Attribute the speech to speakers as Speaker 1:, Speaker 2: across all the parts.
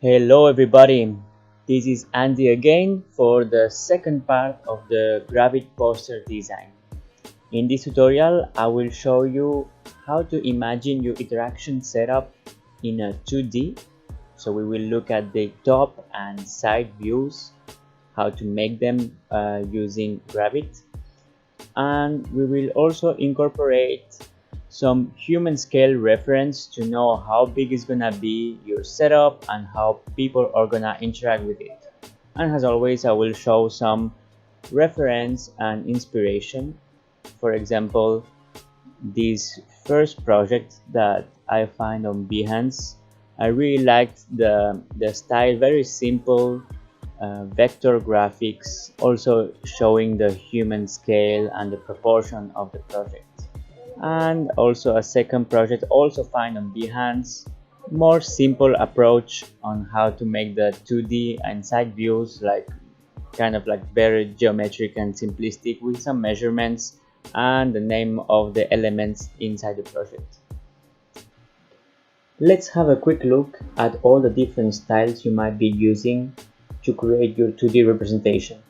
Speaker 1: Hello everybody, this is Andy again for the second part of the Gravit poster design. In this tutorial I will show you how to imagine your interaction setup in a 2D. So we will look at the top and side views, how to make them using Gravit, and we will also incorporate some human scale reference to know how big is gonna be your setup and how people are gonna interact with it. And as always, I will show some reference and inspiration. For example, this first project that I find on Behance, I really liked the style, very simple, vector graphics, also showing the human scale and the proportion of the project. And also a second project also find on Behance, more simple approach on how to make the 2D and side views like kind of like very geometric and simplistic with some measurements and the name of the elements inside the project. Let's have a quick look at all the different styles you might be using to create your 2D representation.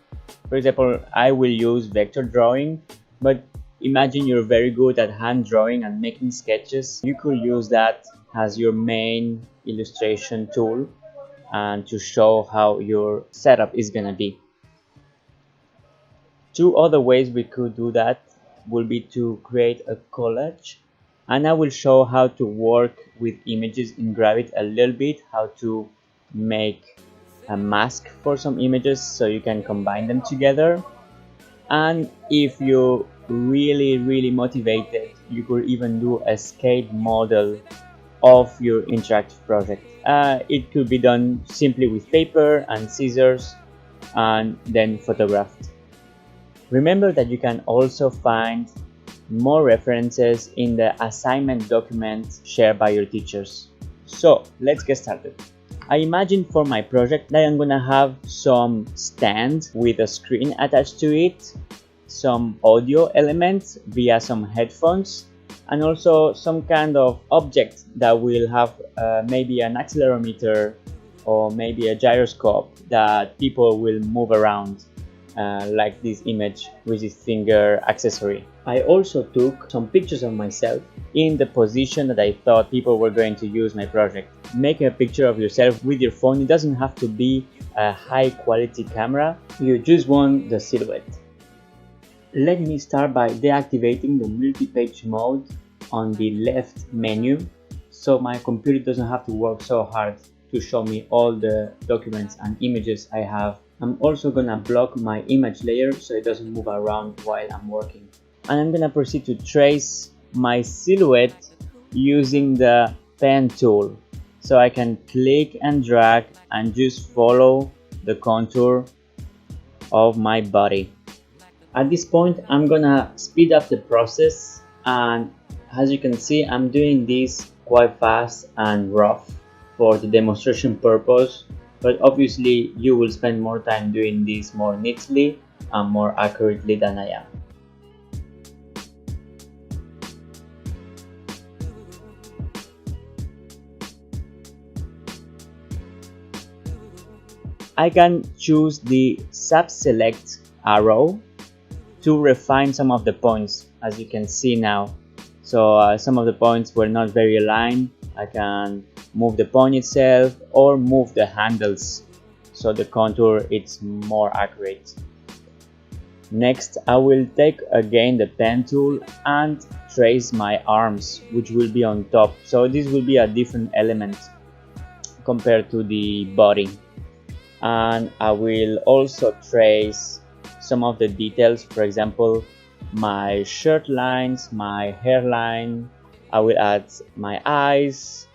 Speaker 1: For example, I will use vector drawing, but imagine you're very good at hand drawing and making sketches. You could use that as your main illustration tool and to show how your setup is gonna be. Two other ways we could do that will be to create a collage, and I will show how to work with images in Gravit a little bit, how to make a mask for some images so you can combine them together. And if you're really motivated, you could even do a scale model of your interactive project. It could be done simply with paper and scissors and then photographed. Remember that you can also find more references in the assignment documents shared by your teachers. So let's get started. I imagine for my project that I'm gonna have some stand with a screen attached to it, some audio elements via some headphones, and also some kind of object that will have maybe an accelerometer or maybe a gyroscope that people will move around, like this image with this finger accessory. I also took some pictures of myself in the position that I thought people were going to use my project. Make a picture of yourself with your phone. It doesn't have to be a high quality camera. You just want the silhouette. Let me start by deactivating the multi-page mode on the left menu, so my computer doesn't have to work so hard to show me all the documents and images I have. I'm also gonna block my image layer so it doesn't move around while I'm working. And I'm gonna proceed to trace my silhouette using the pen tool. So I can click and drag and just follow the contour of my body. At this point, I'm gonna speed up the process, and as you can see, I'm doing this quite fast and rough for the demonstration purpose, but obviously you will spend more time doing this more neatly and more accurately than I am. I can choose the sub-select arrow to refine some of the points, as you can see now. So some of the points were not very aligned. I can move the point itself or move the handles so the contour is more accurate. Next, I will take again the pen tool and trace my arms, which will be on top. So this will be a different element compared to the body. And I will also trace some of the details, for example, my shirt lines, my hairline. I will add my eyes,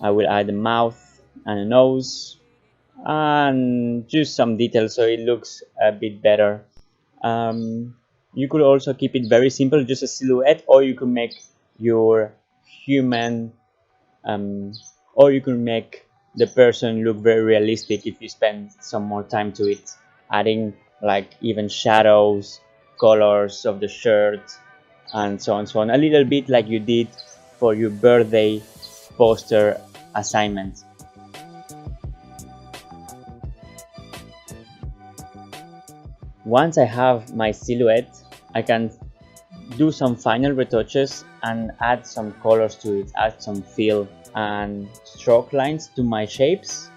Speaker 1: I will add the mouth and a nose, and just some details so it looks a bit better. You could also keep it very simple, just a silhouette, or you could make your human, or you could make the person look very realistic if you spend some more time to it, adding like even shadows, colors of the shirt, and so on, so on, a little bit like you did for your birthday poster assignment. Once I have my silhouette, I can do some final retouches and add some colors to it, add some fill and stroke lines to my shapes,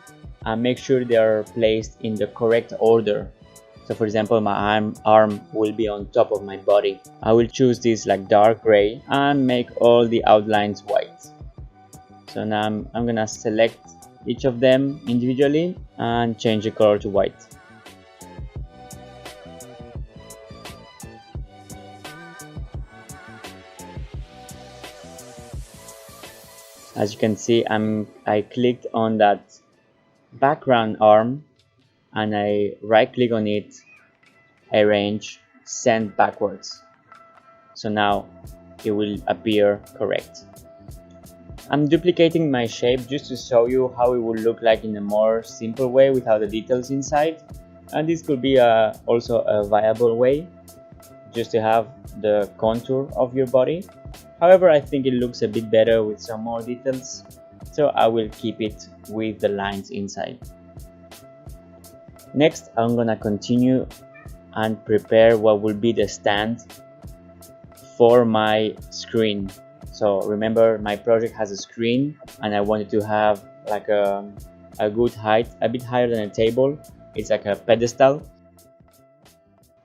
Speaker 1: and make sure they are placed in the correct order. So for example, my arm will be on top of my body. I will choose this like dark gray and make all the outlines white. So now I'm gonna select each of them individually and change the color to white. As you can see, I clicked on that background arm and I right click on it, arrange, send backwards. So now it will appear correct. I'm duplicating my shape just to show you how it would look like in a more simple way without the details inside. And this could be also a viable way just to have the contour of your body. However, I think it looks a bit better with some more details, so I will keep it with the lines inside. Next, I'm gonna continue and prepare what will be the stand for my screen. So remember, my project has a screen and I wanted to have like a good height, a bit higher than a table. It's like a pedestal.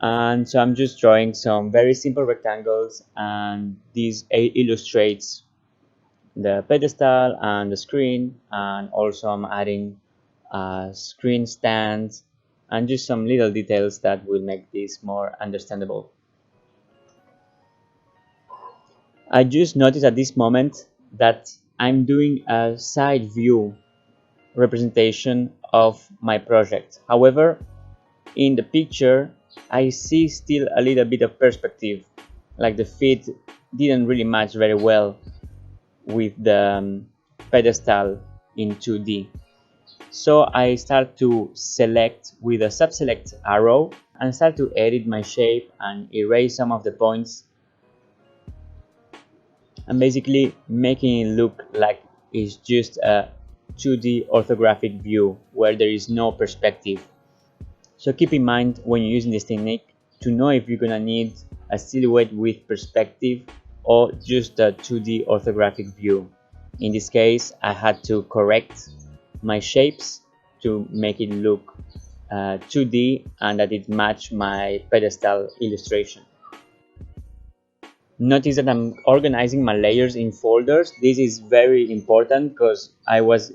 Speaker 1: And so I'm just drawing some very simple rectangles, and this illustrates the pedestal and the screen, and also I'm adding screen stands and just some little details that will make this more understandable. I just noticed at this moment that I'm doing a side view representation of my project. However, in the picture, I see still a little bit of perspective, like the feet didn't really match very well with the pedestal in 2D. So I start to select with a subselect arrow and start to edit my shape and erase some of the points, and basically making it look like it's just a 2D orthographic view where there is no perspective. So keep in mind when you're using this technique to know if you're gonna need a silhouette with perspective or just a 2D orthographic view. In this case, I had to correct my shapes to make it look 2D and that it matched my pedestal illustration. Notice that I'm organizing my layers in folders. This is very important because I was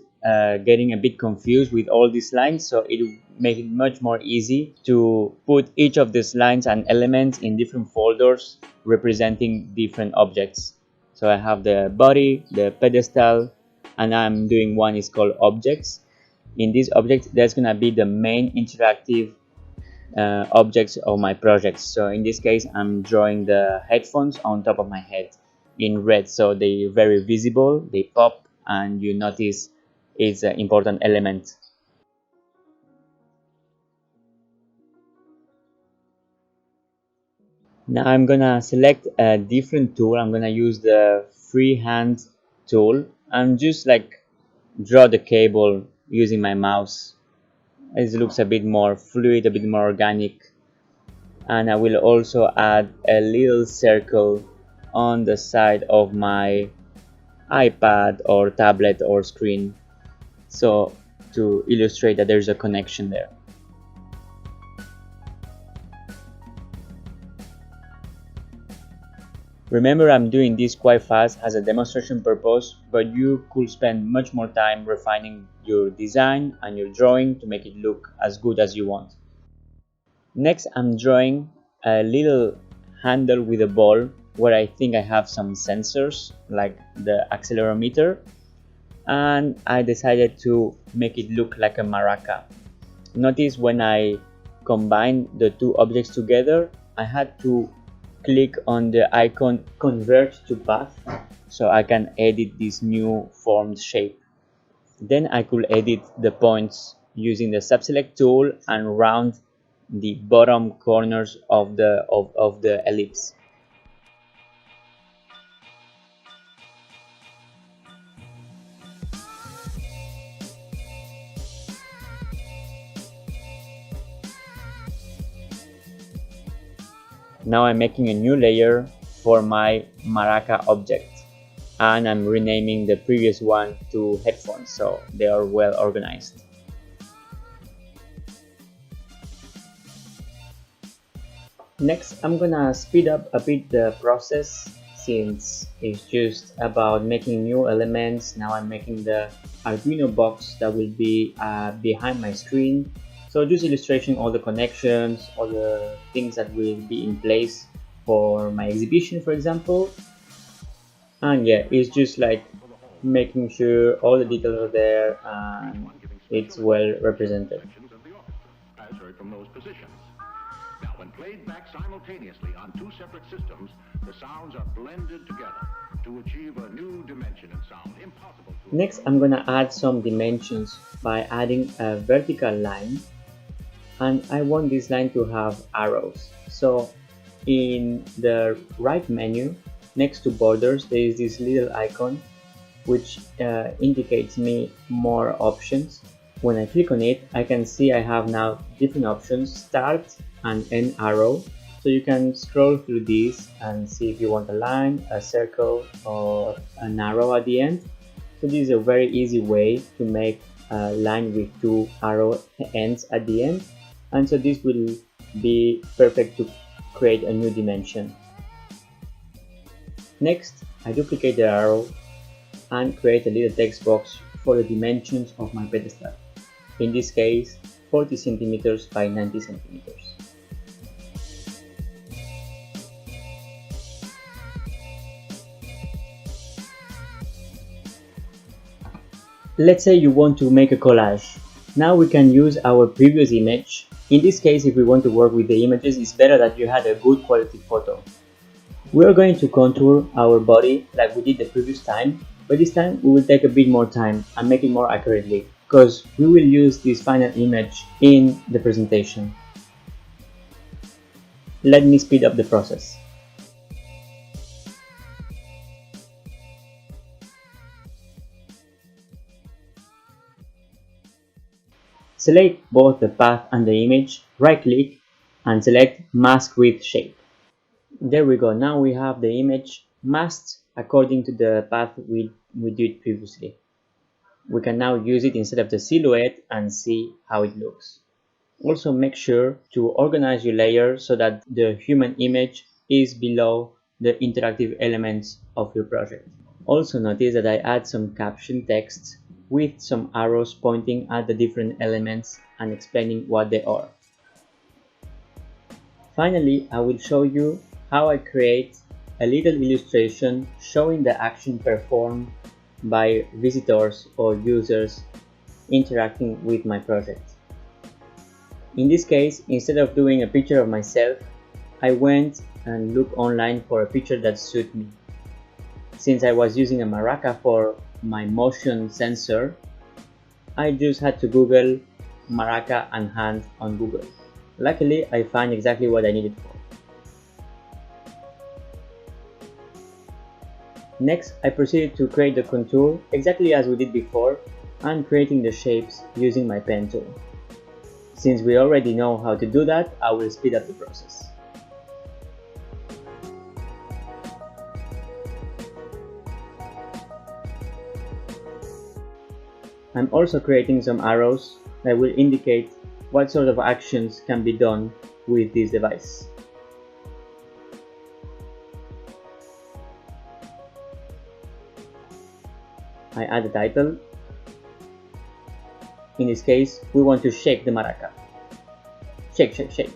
Speaker 1: getting a bit confused with all these lines, so it will make it much more easy to put each of these lines and elements in different folders representing different objects. So I have the body, the pedestal, and I'm doing one is called objects. In this object, there's gonna be the main interactive objects of my projects. So in this case, I'm drawing the headphones on top of my head in red, so they're very visible, they pop, and you notice it's an important element. Now I'm gonna select a different tool. I'm gonna use the freehand tool and just like draw the cable using my mouse. It looks a bit more fluid, a bit more organic. And I will also add a little circle on the side of my iPad or tablet or screen, so to illustrate that there's a connection there. Remember, I'm doing this quite fast as a demonstration purpose, but you could spend much more time refining your design and your drawing to make it look as good as you want. Next, I'm drawing a little handle with a ball where I think I have some sensors like the accelerometer, and I decided to make it look like a maraca. Notice when I combined the two objects together, I had to click on the icon convert to path so I can edit this new formed shape. Then I could edit the points using the subselect tool and round the bottom corners of the ellipse. Now I'm making a new layer for my maraca object, and I'm renaming the previous one to headphones so they are well organized. Next, I'm gonna speed up a bit the process since it's just about making new elements. Now I'm making the Arduino box that will be behind my screen. So just illustration all the connections, all the things that will be in place for my exhibition, for example. And yeah, it's just like making sure all the details are there and it's well represented.
Speaker 2: When played back simultaneously on two separate systems, the sounds are blended together to achieve a new dimension in sound impossible to.
Speaker 1: Next, I'm gonna add some dimensions by adding a vertical line, and I want this line to have arrows. So in the right menu, next to borders, there is this little icon which indicates me more options. When I click on it, I can see I have now different options, start and end arrow. So you can scroll through these and see if you want a line, a circle, or an arrow at the end. So this is a very easy way to make a line with two arrow ends at the end. And so this will be perfect to create a new dimension. Next, I duplicate the arrow and create a little text box for the dimensions of my pedestal. In this case, 40 centimeters by 90 centimeters. Let's say you want to make a collage. Now we can use our previous image. In this case, if we want to work with the images, it's better that you had a good quality photo. We are going to contour our body like we did the previous time, but this time we will take a bit more time and make it more accurately, because we will use this final image in the presentation. Let me speed up the process. Select both the path and the image, right click and select Mask with Shape. There we go, now we have the image masked according to the path we did previously. We can now use it instead of the silhouette and see how it looks. Also make sure to organize your layer so that the human image is below the interactive elements of your project. Also notice that I add some caption text with some arrows pointing at the different elements and explaining what they are. Finally, I will show you how I create a little illustration showing the action performed by visitors or users interacting with my project. In this case, instead of doing a picture of myself, I went and looked online for a picture that suited me. Since I was using a maraca for my motion sensor, I just had to Google maraca and hand on Google. Luckily, I found exactly what I needed for. Next, I proceeded to create the contour exactly as we did before and creating the shapes using my pen tool. Since we already know how to do that, I will speed up the process. I'm also creating some arrows that will indicate what sort of actions can be done with this device. I add a title. In this case, we want to shake the maraca. Shake, shake, shake.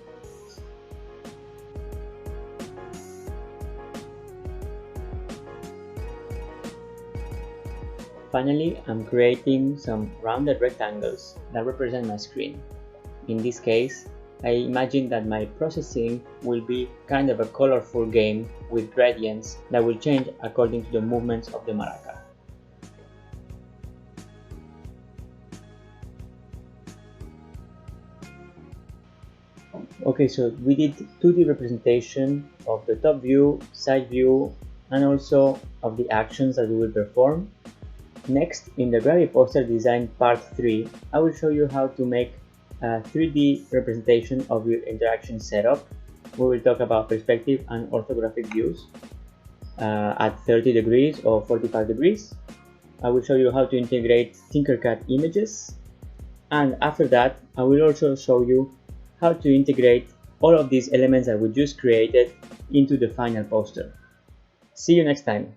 Speaker 1: Finally, I'm creating some rounded rectangles that represent my screen. In this case, I imagine that my processing will be kind of a colorful game with gradients that will change according to the movements of the maraca. Okay, so we did 2D representation of the top view, side view, and also of the actions that we will perform. Next, in the Gravit poster design part 3, I will show you how to make a 3D representation of your interaction setup. we will talk about perspective and orthographic views at 30 degrees or 45 degrees. I will show you how to integrate Tinkercad images, and after that I will also show you how to integrate all of these elements that we just created into the final poster. See you next time.